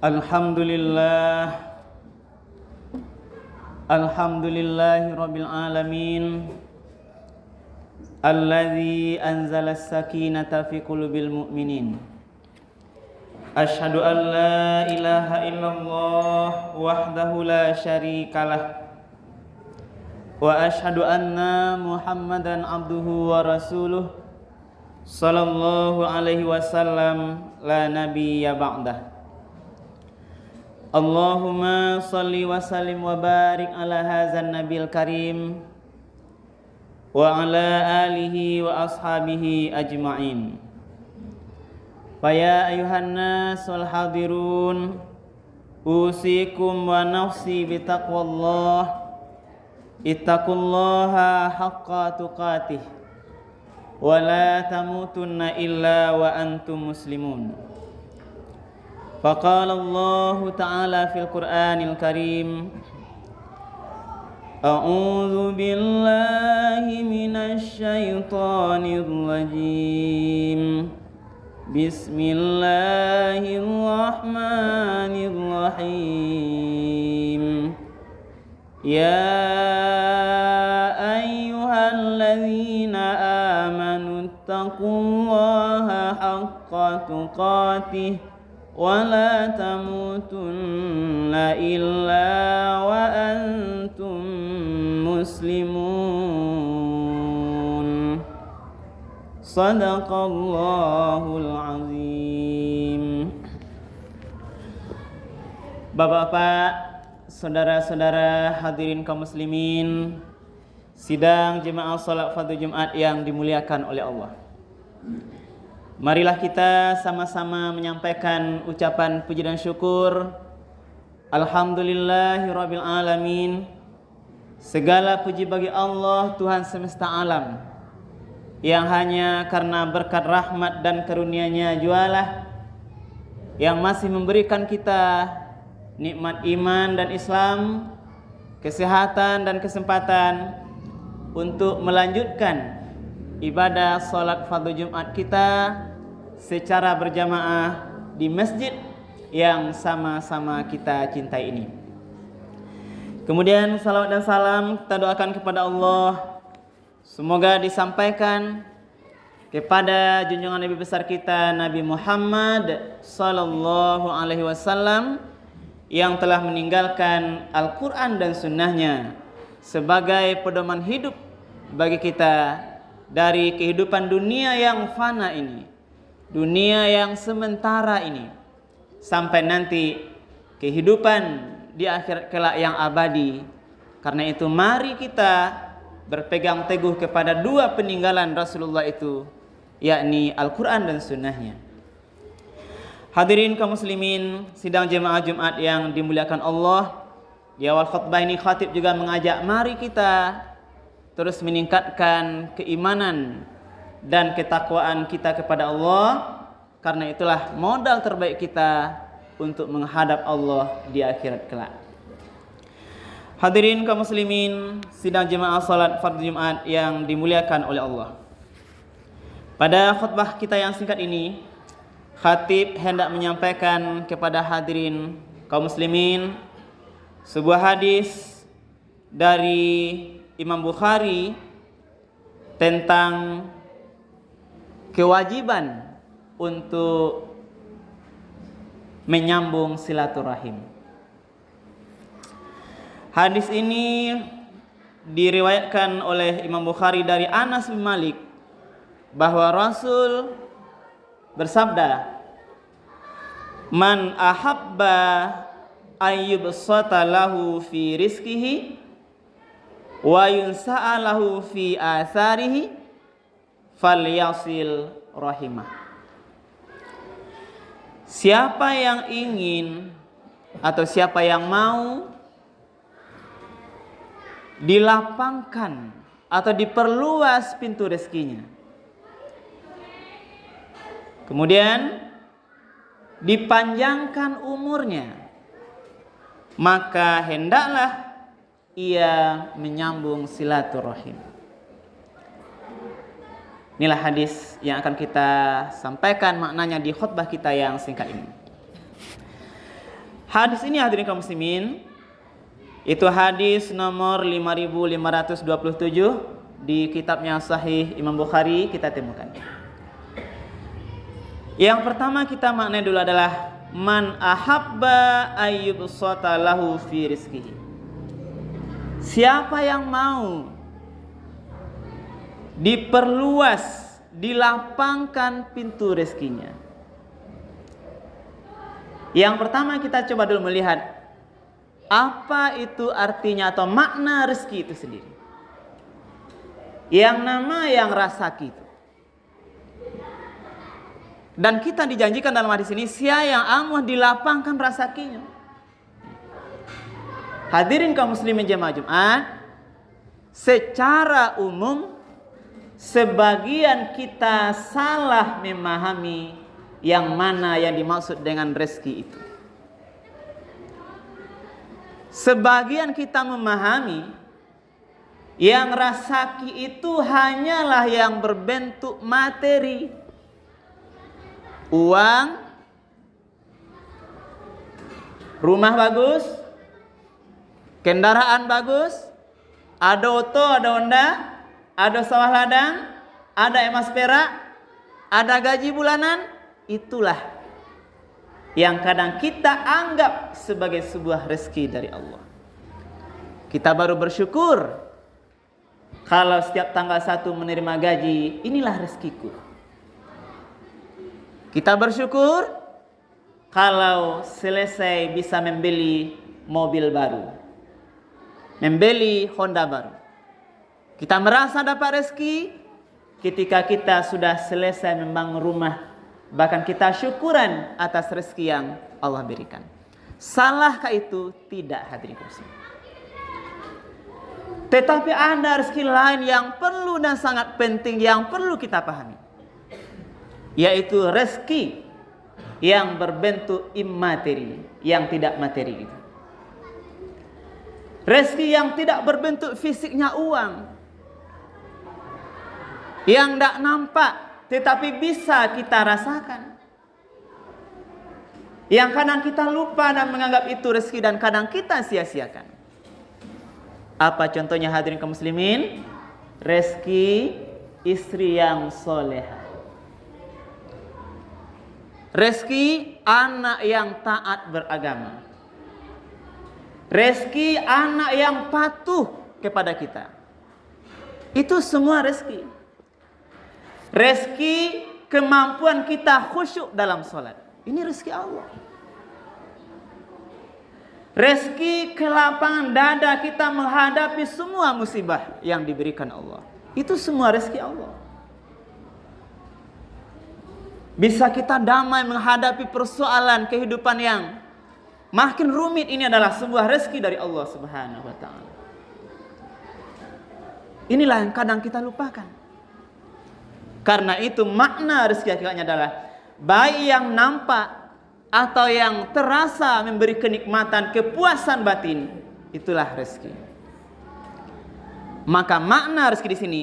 Alhamdulillah. Alhamdulillahi rabbil alamin. Alladzi anzala as-sakinata fi qulubil mu'minin. Asyhadu an la ilaha illallah wahdahu la syarikalah. Wa asyhadu anna Muhammadan abduhu wa rasuluh sallallahu alaihi wasallam la nabiyya ba'dah. Allahumma salli wa sallim wa barik ala hadzal nabil karim wa ala alihi wa ashabihi ajma'in. Fa ya ayuhan nas wal hadirun usikum wa nafsi bi taqwallah. Ittaqullaha haqqa tuqatih wa la tamutunna illa wa antum muslimun. Faqala Allah Ta'ala fil Qur'anil Karim, A'udzu billahi minasy syaithanir rajim. Bismillahirrahmanirrahim. Ya ayyuhalladzina amanu taqullaha haqqa tuqatih wa la tamutunna illa wa antum muslimun. Sadaqallahul azim. Bapak-bapak, saudara-saudara hadirin kaum muslimin, sidang jemaah salat fardu Jumat yang dimuliakan oleh Allah. Marilah kita sama-sama menyampaikan ucapan puji dan syukur. Alhamdulillahirabbil alamin. Segala puji bagi Allah, Tuhan semesta alam, yang hanya karena berkat rahmat dan karunia-Nya jualah yang masih memberikan kita nikmat iman dan Islam, kesehatan dan kesempatan untuk melanjutkan ibadah salat fardu Jumat kita secara berjamaah di masjid yang sama-sama kita cintai ini. Kemudian salawat dan salam kita doakan kepada Allah, semoga disampaikan kepada junjungan Nabi besar kita Nabi Muhammad sallallahu alaihi wasallam yang telah meninggalkan Al-Quran dan sunnahnya sebagai pedoman hidup bagi kita dari kehidupan dunia yang fana ini, dunia yang sementara ini, sampai nanti kehidupan di akhirat kelak yang abadi. Karena itu mari kita berpegang teguh kepada dua peninggalan Rasulullah itu, yakni Al-Quran dan sunnahnya. Hadirin kaum muslimin, sidang jemaah Jumat yang dimuliakan Allah, di awal khutbah ini khatib juga mengajak mari kita terus meningkatkan keimanan dan ketakwaan kita kepada Allah, karena itulah modal terbaik kita untuk menghadap Allah di akhirat kelak. Hadirin kaum muslimin, sidang jemaah salat fardu Jumat yang dimuliakan oleh Allah. Pada khutbah kita yang singkat ini, khatib hendak menyampaikan kepada hadirin kaum muslimin sebuah hadis dari Imam Bukhari tentang kewajiban untuk menyambung silaturahim. Hadis ini diriwayatkan oleh Imam Bukhari dari Anas bin Malik bahwa Rasul bersabda, "Man ahabba ayyubsata lahu fi rizqihi wa yunsa'alahu fi atharihi falyasil rahimah." Siapa yang ingin atau siapa yang mau dilapangkan atau diperluas pintu rezekinya, kemudian dipanjangkan umurnya, maka hendaklah ia menyambung silaturahim. Inilah hadis yang akan kita sampaikan maknanya di khutbah kita yang singkat ini. Hadis ini hadirin kaum muslimin, itu hadis nomor 5527 di kitabnya Sahih Imam Bukhari kita temukan. Yang pertama kita maknai dulu adalah man ahabba ayyubsata lahu fi rizqihi. Siapa yang mau diperluas, dilapangkan pintu rezekinya. Yang pertama kita coba dulu melihat apa itu artinya atau makna rezeki itu sendiri. Yang nama yang rasaki itu. Dan kita dijanjikan dalam hadis ini, siapa yang amuh dilapangkan rezekinya. Hadirin kaum muslimin jemaah Jumat, secara umum sebagian kita salah memahami yang mana yang dimaksud dengan rezeki itu. Sebagian kita memahami yang rasaki itu hanyalah yang berbentuk materi, uang, rumah bagus, kendaraan bagus, ada oto, ada Honda, ada sawah ladang, ada emas perak, ada gaji bulanan. Itulah yang kadang kita anggap sebagai sebuah rezeki dari Allah. Kita baru bersyukur kalau setiap tanggal 1 menerima gaji, inilah rezekiku. Kita bersyukur kalau selesai bisa membeli mobil baru, membeli Honda baru. Kita merasa dapat rezeki ketika kita sudah selesai membangun rumah. Bahkan kita syukuran atas rezeki yang Allah berikan. Salahkah itu? Tidak, hadirin sekalian. Tetapi ada rezeki lain yang perlu dan sangat penting yang perlu kita pahami, yaitu rezeki yang berbentuk imateri, yang tidak materi itu. Rezeki yang tidak berbentuk fisiknya uang, yang tidak nampak tetapi bisa kita rasakan. Yang kadang kita lupa dan menganggap itu rezeki dan kadang kita sia-siakan. Apa contohnya hadirin kaum muslimin? Rezeki istri yang soleha, rezeki anak yang taat beragama, rezeki anak yang patuh kepada kita. Itu semua rezeki. Rezeki kemampuan kita khusyuk dalam sholat. Ini rezeki Allah. Rezeki kelapangan dada kita menghadapi semua musibah yang diberikan Allah. Itu semua rezeki Allah. Bisa kita damai menghadapi persoalan kehidupan yang makin rumit, ini adalah sebuah rezeki dari Allah Subhanahu wa taala. Inilah yang kadang kita lupakan. Karena itu makna rezeki hakikatnya adalah baik yang nampak atau yang terasa memberi kenikmatan, kepuasan batin, itulah rezeki. Maka makna rezeki di sini,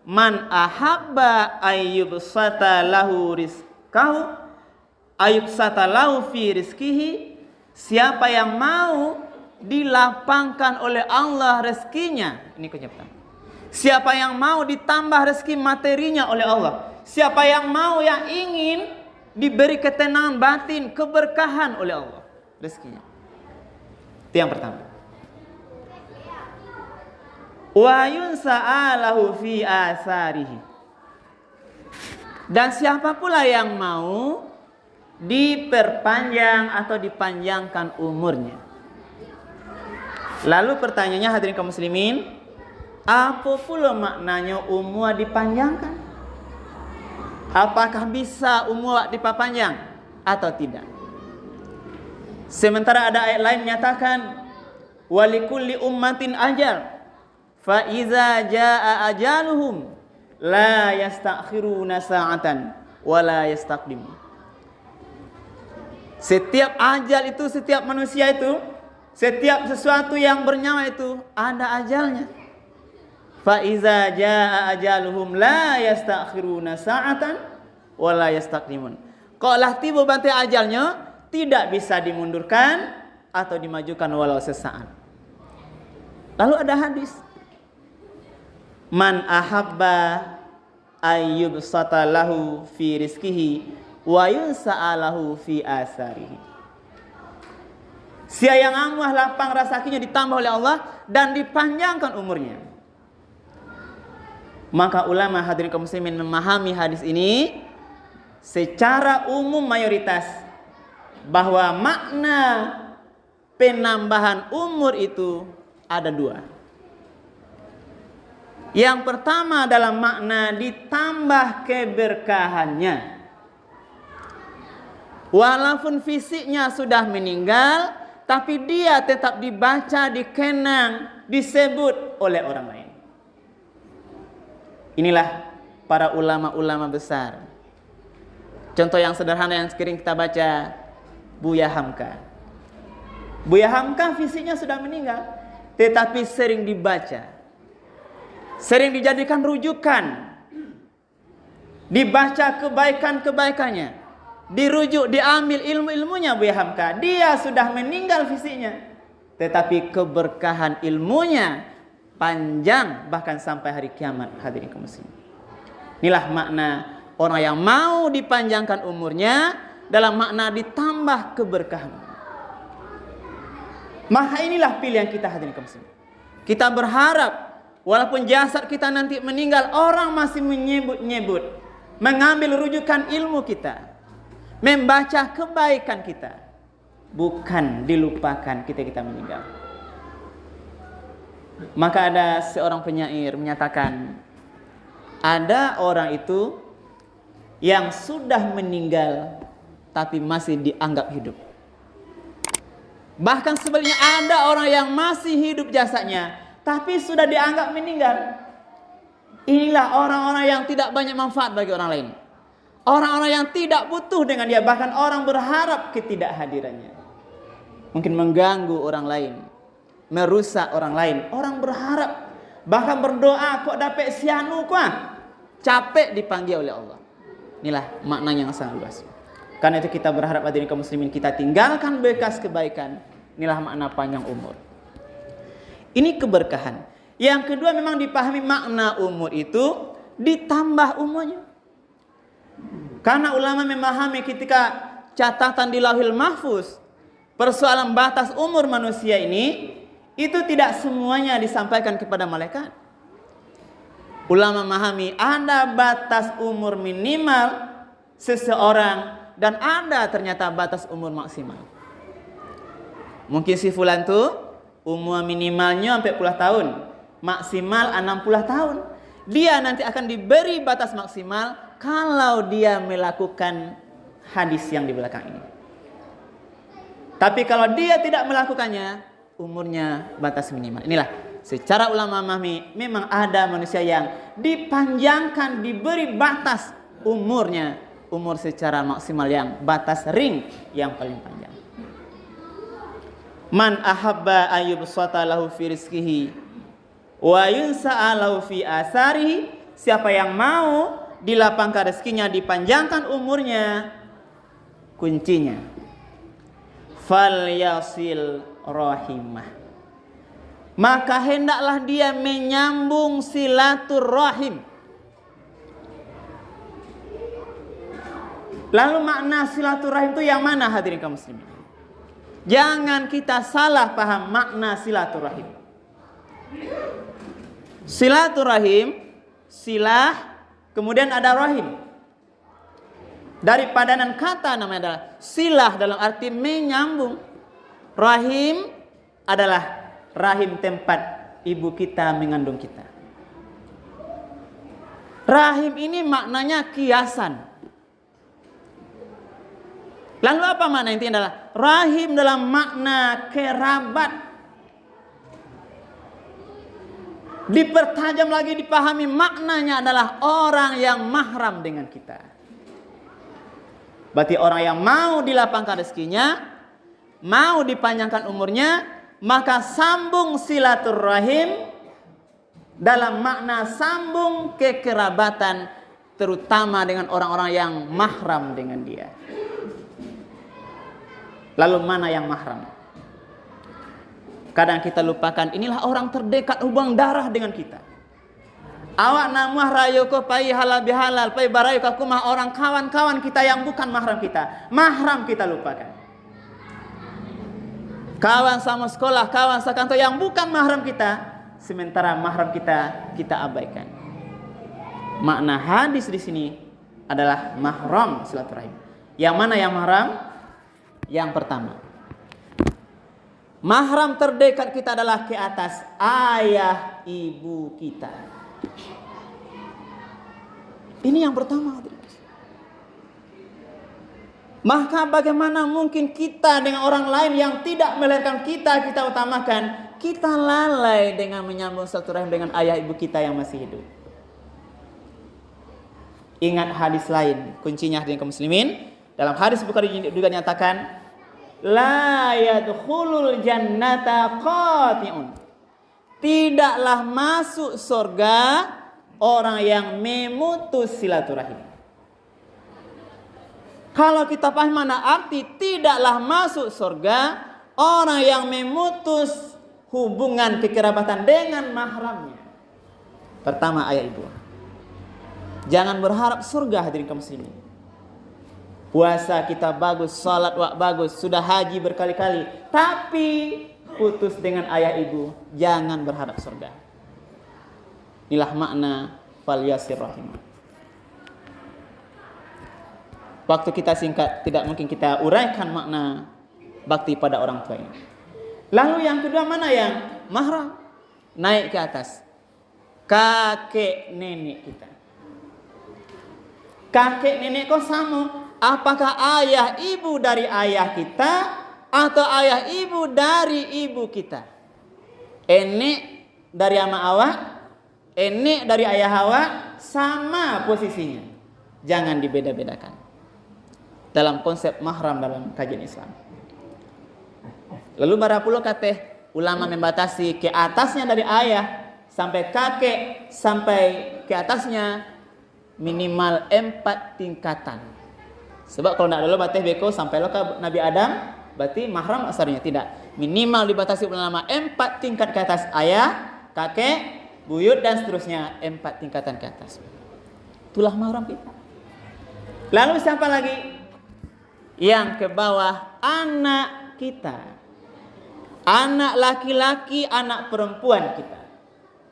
man ahabba ayyubsata lahu rizqahu ayyubsata lahu fi rizqihi, siapa yang mau dilapangkan oleh Allah rezekinya. Ini kunci pertama. Siapa yang mau ditambah rezeki materinya oleh Allah. Siapa yang mau, yang ingin diberi ketenangan batin, keberkahan oleh Allah rezekinya. Itu yang pertama. Wa yunsa'alahu fi asarihi. Dan siapa pula yang mau diperpanjang atau dipanjangkan umurnya. Lalu pertanyaannya hadirin kaum muslimin, apa pula maknanya umur dipanjangkan? Apakah bisa umur diperpanjang atau tidak? Sementara ada ayat lain menyatakan walikulli ummatin ajal fa iza jaa ajaluhum la yastakhiruna sa'atan wa la yastaqdimun. Setiap ajal itu, setiap manusia itu, setiap sesuatu yang bernyawa itu ada ajalnya. Fa iza jaa ajaluhum la yastakhiruna sa'atan wa la yastaqdimun. Kalau tiba bantai ajalnya, tidak bisa dimundurkan, atau dimajukan walau sesaat. Lalu ada hadis, man ahabba ayyubsata lahu fi rizkihi wa yunsa'alahu fi asarihi. Siapa yang Allah lapang rezekinya ditambah oleh Allah dan dipanjangkan umurnya. Maka ulama hadirin kaum muslimin memahami hadis ini secara umum mayoritas bahwa makna penambahan umur itu ada dua. Yang pertama adalah makna ditambah keberkahannya. Walaupun fisiknya sudah meninggal, tapi dia tetap dibaca, dikenang, disebut oleh orang lain. Inilah para ulama-ulama besar. Contoh yang sederhana yang sering kita baca, Buya Hamka. Buya Hamka fisiknya sudah meninggal, tetapi sering dibaca, sering dijadikan rujukan, dibaca kebaikan-kebaikannya, dirujuk, diambil ilmu-ilmunya. Buya Hamka, dia sudah meninggal fisiknya, tetapi keberkahan ilmunya panjang bahkan sampai hari kiamat. Hadirin kaum muslimin, inilah makna orang yang mau dipanjangkan umurnya dalam makna ditambah keberkahan. Maka inilah pilihan kita hadirin kaum muslimin. Kita berharap walaupun jasad kita nanti meninggal, orang masih menyebut-nyebut, mengambil rujukan ilmu kita, membaca kebaikan kita, bukan dilupakan kita meninggal. Maka ada seorang penyair menyatakan, ada orang itu yang sudah meninggal tapi masih dianggap hidup. Bahkan sebaliknya, ada orang yang masih hidup jasadnya tapi sudah dianggap meninggal. Inilah orang-orang yang tidak banyak manfaat bagi orang lain, orang-orang yang tidak butuh dengan dia, bahkan orang berharap ketidakhadirannya. Mungkin mengganggu orang lain, merusak orang lain. Orang berharap, bahkan berdoa, kok dapat sianu kuah, capek dipanggil oleh Allah. Inilah maknanya yang sangat luas. Karena itu kita berharap hadirin kaum muslimin, kita tinggalkan bekas kebaikan. Inilah makna panjang umur. Ini keberkahan. Yang kedua, memang dipahami makna umur itu ditambah umurnya. Karena ulama memahami ketika catatan di Lauhil Mahfuz, persoalan batas umur manusia ini, itu tidak semuanya disampaikan kepada malaikat. Ulama memahami ada batas umur minimal seseorang dan ada ternyata batas umur maksimal. Mungkin si fulan tuh umur minimalnya 40 tahun, maksimal 60 tahun. Dia nanti akan diberi batas maksimal kalau dia melakukan hadis yang di belakang ini. Tapi kalau dia tidak melakukannya, umurnya batas minimal. Inilah secara ulama memahami, memang ada manusia yang dipanjangkan, diberi batas umurnya, umur secara maksimal yang batas ring yang paling panjang. Man ahabba ayyubsata lahu fi rizkihi wa yunsa'alahu fi asarihi. Siapa yang mau dilapangkan rezekinya, dipanjangkan umurnya, kuncinya fal yasil rahimah, maka hendaklah dia menyambung silaturahim. Lalu makna silaturahim itu yang mana hadirin kaum muslimin? Jangan kita salah paham makna silaturahim. Silaturahim, silah, kemudian ada rahim. Dari padanan kata namanya adalah silah dalam arti menyambung. Rahim adalah rahim tempat ibu kita mengandung kita. Rahim ini maknanya kiasan. Lalu apa makna intinya adalah rahim dalam makna kerabat. Dipertajam lagi, dipahami maknanya adalah orang yang mahram dengan kita. Berarti orang yang mau dilapangkan rezekinya, mau dipanjangkan umurnya, maka sambung silaturahim dalam makna sambung kekerabatan, terutama dengan orang-orang yang mahram dengan dia. Lalu mana yang mahram? Kadang kita lupakan, inilah orang terdekat hubungan darah dengan kita. Awak namah rayo ko pai halal bihalal, pai barayo ka kumah orang kawan-kawan kita yang bukan mahram kita. Mahram kita lupakan. Kawan sama sekolah, kawan sekantor yang bukan mahram kita, sementara mahram kita abaikan. Makna hadis di sini adalah mahram silaturahim. Yang mana yang mahram? Yang pertama, mahram terdekat kita adalah ke atas ayah ibu kita. Ini yang pertama. Maka bagaimana mungkin kita dengan orang lain yang tidak melahirkan kita utamakan, kita lalai dengan menyambung silaturahim dengan ayah ibu kita yang masih hidup. Ingat hadis lain, kuncinya hadirin kaum muslimin. Dalam hadis Bukhari juga nyatakan, la yadkhulul jannata qati'un. Tidaklah masuk surga orang yang memutus silaturahim. Kalau kita paham mana arti tidaklah masuk surga orang yang memutus hubungan kekerabatan dengan mahramnya. Pertama, ayah ibu. Jangan berharap surga hadirin kaum muslimin. Puasa kita bagus, salat bagus, sudah haji berkali-kali, tapi putus dengan ayah ibu, jangan berharap surga. Inilah makna falyasir rahimah. Waktu kita singkat, tidak mungkin kita uraikan makna bakti pada orang tua ini. Lalu yang kedua, mana yang mahram? Naik ke atas, kakek nenek kita. Kakek nenek kok sama? Apakah ayah ibu dari ayah kita atau ayah ibu dari ibu kita? Enek dari ama awak, enek dari ayah awak, sama posisinya. Jangan dibeda-bedakan dalam konsep mahram dalam kajian Islam. Lalu barapulo kateh ulama membatasi ke atasnya dari ayah sampai kakek sampai ke atasnya minimal 4 tingkatan. Sebab kalau tidak dulu bateh beko sampai lo ke Nabi Adam, berarti mahram asarnya tidak. Minimal dibatasi ulama 4 tingkat ke atas, ayah, kakek, buyut dan seterusnya 4 tingkatan ke atas. Itulah mahram kita. Lalu siapa lagi? Yang ke bawah, anak kita. Anak laki-laki, anak perempuan kita.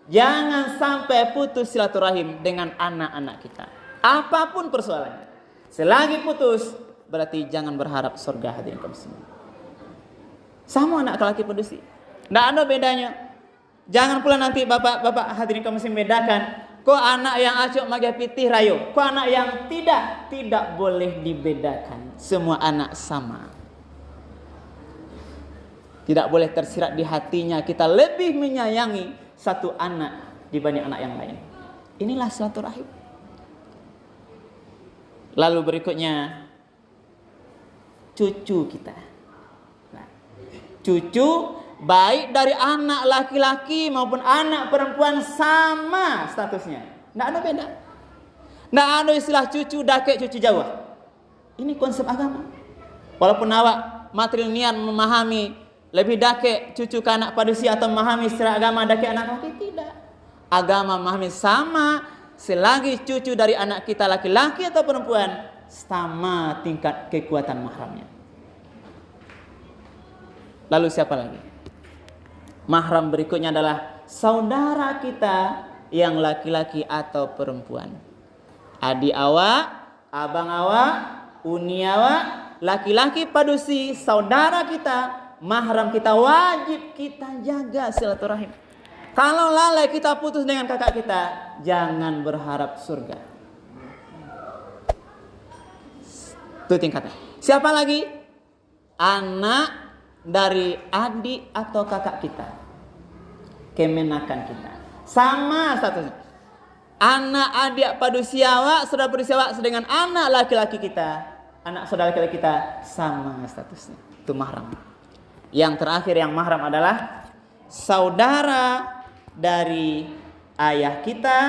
Jangan sampai putus silaturahim dengan anak-anak kita. Apapun persoalannya. Selagi putus, berarti jangan berharap surga hadirin kaum muslimin. Sama anak laki-laki pedusi. Tidak ada bedanya. Jangan pula nanti bapak-bapak hadirin kaum muslimin bedakan. Kok anak yang acuk magah pitih rayo? Kok anak yang tidak? Tidak boleh dibedakan. Semua anak sama. Tidak boleh tersirat di hatinya kita lebih menyayangi satu anak dibanding anak yang lain. Inilah silaturahim. Lalu berikutnya cucu kita. Nah, cucu baik dari anak laki-laki maupun anak perempuan sama statusnya. Tidak ada beda. Tidak ada istilah cucu dakek, cucu jauh. Ini konsep agama. Walaupun awak matrilinear memahami lebih dakek cucu ke anak padusi atau memahami secara agama dakek anak laki, tidak. Agama memahami sama selagi cucu dari anak kita laki-laki atau perempuan sama tingkat kekuatan mahramnya. Lalu siapa lagi? Mahram berikutnya adalah saudara kita yang laki-laki atau perempuan. Adik awak, abang awak, uni awak, laki-laki padusi, saudara kita, mahram kita, wajib kita jaga silaturahim. Kalau lalai kita putus dengan kakak kita, jangan berharap surga. Itu tingkatan. Siapa lagi? Anak dari adik atau kakak kita, kemenakan kita, sama statusnya. Anak adik padusi awak, saudara padusi awak dengan anak laki-laki kita, anak saudara laki-laki kita, sama statusnya. Itu mahram. Yang terakhir yang mahram adalah saudara dari ayah kita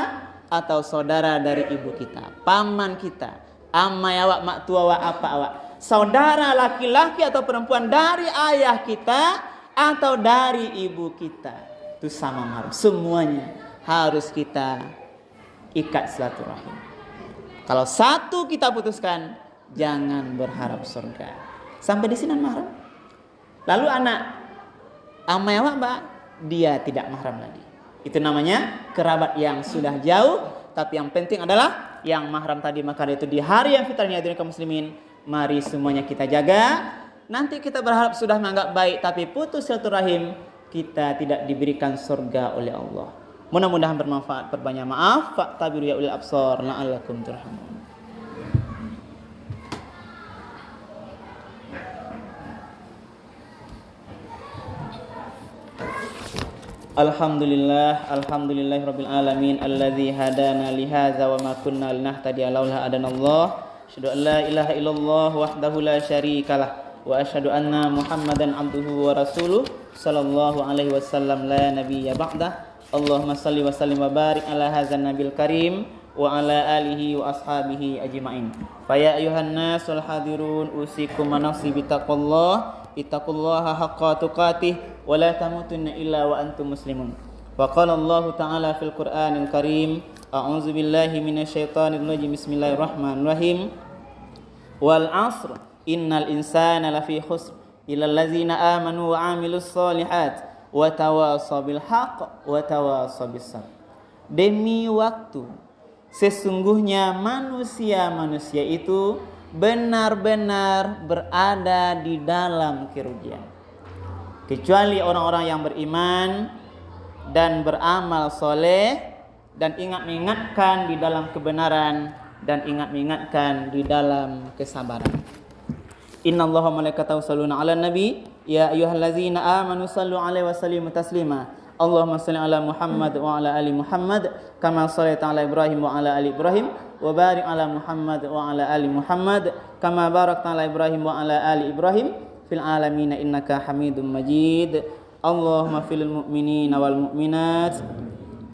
atau saudara dari ibu kita, paman kita, amai awak, mak tua awak, apa awak. Saudara laki-laki atau perempuan dari ayah kita atau dari ibu kita, itu sama mahram. Semuanya harus kita ikat silaturahim. Kalau satu kita putuskan, jangan berharap surga. Sampai di sini mahram. Lalu anak amai awak, dia tidak mahram lagi. Itu namanya kerabat yang sudah jauh. Tapi yang penting adalah yang mahram tadi. Maka itu di hari yang fitrahnya hadirin kaum muslimin, mari semuanya kita jaga. Nanti kita berharap sudah menganggap baik, tapi putus silaturahim, kita tidak diberikan surga oleh Allah. Mudah-mudahan bermanfaat. Perbanyak maaf. Fa'tabiru ya ulil absar la'allakum turhamun. Alhamdulillahirabbil alamin alladzi hadana li hadza wa ma kunna linahtadiya laula hadanallah. Asyhadu an la ilaha illallah wahdahu la syarikalah wa asyhadu anna Muhammadan abduhu wa rasuluh sallallahu alaihi wasallam la nabiyya ba'dah. Allahumma shalli wa sallim wa barik ala hadzal nabil karim wa ala alihi wa ashabihi ajmain. Fa ya ayuhan nasul hadirun usikum wa nafsi bittaqullah. Ittaqullaha haqqa tuqatih wa la tamutunna illa wa antum muslimun. Wa qala Allah ta'ala fil Qur'anil Karim, a'udzu billahi minasyaitonir rajim. Bismillahirrahmanirrahim. Wal 'asr innal insana lafi khusr illal ladzina amanu wa 'amilus shalihat wa tawassaw bil haqq wa tawassaw bis sabr. Demi waktu, sesungguhnya manusia itu benar-benar berada di dalam kerugian, kecuali orang-orang yang beriman dan beramal soleh dan ingat-ingatkan di dalam kebenaran dan ingat-ingatkan di dalam kesabaran. Innallaha wa malaikatahu yusholluna 'alan nabi ya ayyuhallazina amanu shallu 'alaihi wa sallimu taslima. Allahumma shalli ala Muhammad wa ala ali Muhammad kama shallaita ala Ibrahim wa ala ali Ibrahim wa barik ala Muhammad wa ala ali Muhammad kama barakta ala Ibrahim wa ala ali Ibrahim fil alamin innaka Hamidum Majid. Allahumma fil mu'minina wal mu'minat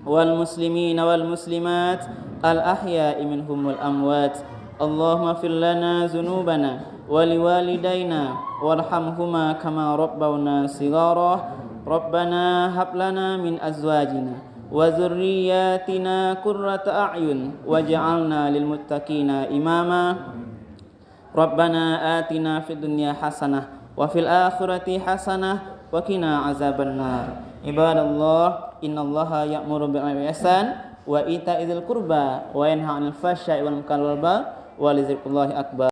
wal muslimina wal muslimat al ahya'i minhum wal amwat. Allahumma fil lana dzunubana wa liwalidayna warhamhuma kama rabbawna shighara. Rabbana hab lana min azwajina wa dzurriyyatina qurrata a'yun waj'alna lil muttaqina imama. Rabbana atina fid dunya hasanah wa fil akhirati hasanah wa qina azabannar. Ibadallah, innallaha ya'muru bil 'adli wal ihsan wa ita'i dzil qurba wa yanha 'anil fahsya'i wal munkari wal baghi wa lidzikrillahi akbar.